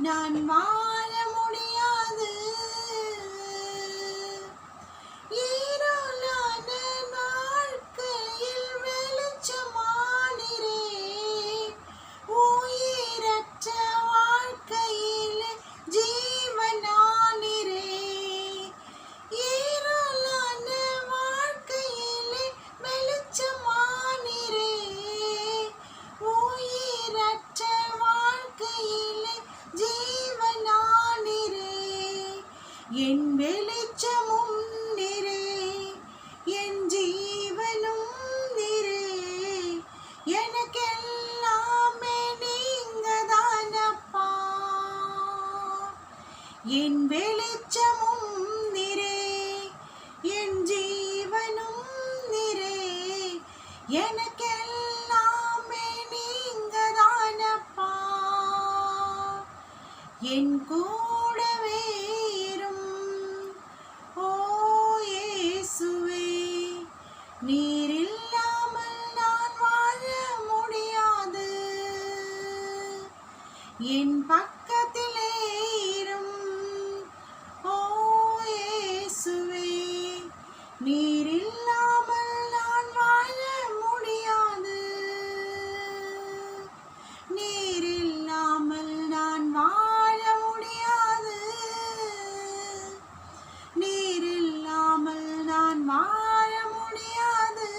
நான் வாழ முடியாது. இருளான வாழ்க்கையில் வெளிச்சமானீரே, உயிரற்ற வாழ்க்கையில் ஜீவனானீரே. இருளான வாழ்க்கையில் வெளிச்சமானீரே, உயிரற்ற வாழ்க்கையில் ஜீவனானீரே. என் வெளிச்சமும் நீரே, என் ஜீவனும் நீரே, எனக்கெல்லாமே நீங்கதானப்பா. என் வெளிச்சமும் நீரே, என் ஜீவனும் நீரே, எனக்கெல்லாமே நீங்கதானப்பா. என் கூடவே இரும் ஓ இயேசுவே, நீர் இல்லாமல் நான் வாழ முடியாது. என் பக்கத்திலே இரும் ஓ இயேசுவே, நீர் இல்லாமல் நான் வாழ முடியாது. நீர் இல்லாமல் நான் வாழ முடியாது. நீர் இல்லாமல் நான் வாழ முடியாது.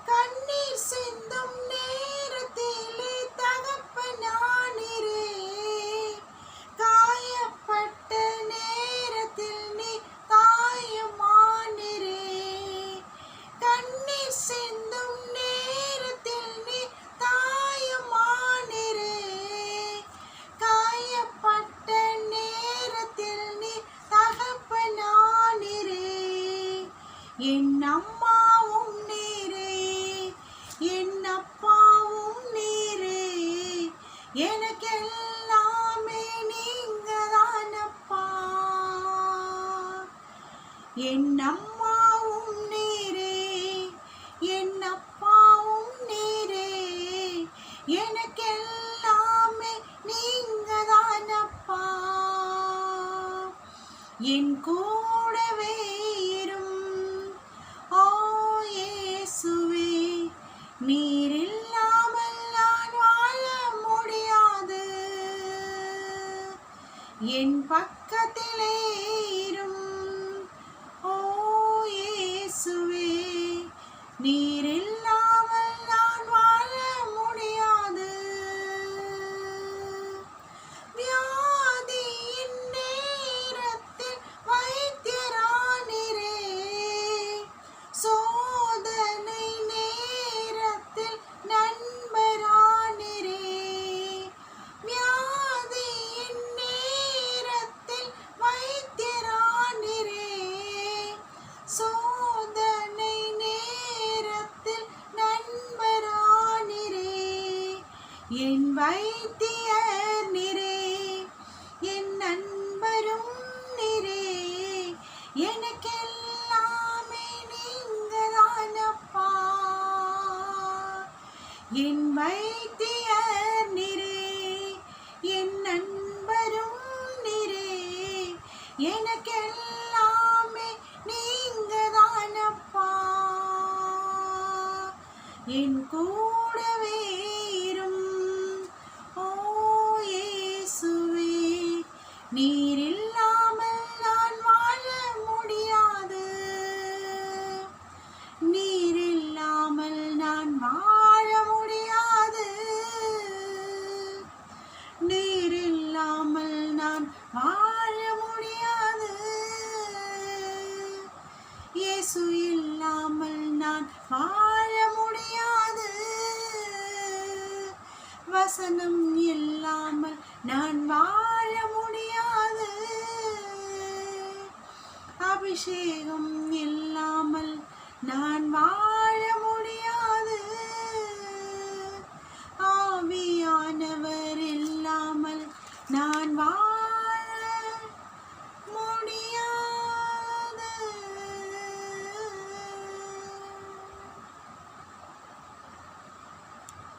கண்ணீர் சிந்தும் நேரத்திலே தகப்பனானீரே, காயப்பட்ட நேரத்தில் நீ தாயுமானீரே. கண்ணீர் சிந்தும் நேரத்தில் நீ தாயுமானீரே, காயப்பட்ட நேரத்தில் நீ தகப்பனானீரே. என் அம்மாவும் நீரே, என் அப்பாவும் நீரே, எனக்கெல்லாமே நீங்கதானப்பா. என் அம்மாவும் நீரே, என் அப்பாவும் நீரே, எனக்கெல்லாமே நீங்கதானப்பா. என் கூடவே இரும் ஓ இயேசுவே, நீர் இல்லாமல் நான் வாழ முடியாது. என் பக்கத்திலே இரும் ஓ இயேசுவே, நீர் இல்லாமல் நான் வாழ முடியாது. வியாதியின் நேரத்தில் வைத்தியரானீரே, சோதனை நேரத்தில் நண்பரானீரே. வியாதியின் நேரத்தில் வைத்தியரானீரே, சோதனை நேரத்தில் நண்பரானீரே. என் வைத்தியர் நீரே, என் நண்பரும் நீரே, எனக்கெல்லாமே நீங்கதானப்பா. என் வைத்தியர் நீரே, என் நண்பரும் நீரே, எனக்கெல்லாமே நீங்கதானப்பா. என் கூடவே இரும் ஓ இயேசுவே, நீர் இல்லாமல் நான் வாழ முடியாது. நீர் இல்லாமல் நான் வாழ முடியாது. நீர் இல்லாமல் நான் வாழ முடியாது. இயேசு இல்லாமல் நான் வாழ முடியாது. வசனம் இல்லாமல் நான் வாழ முடியாது. அபிஷேகம் இல்லாமல் நான் வாழ முடியாது. ஆவியானவர் இல்லாமல் நான் வாழ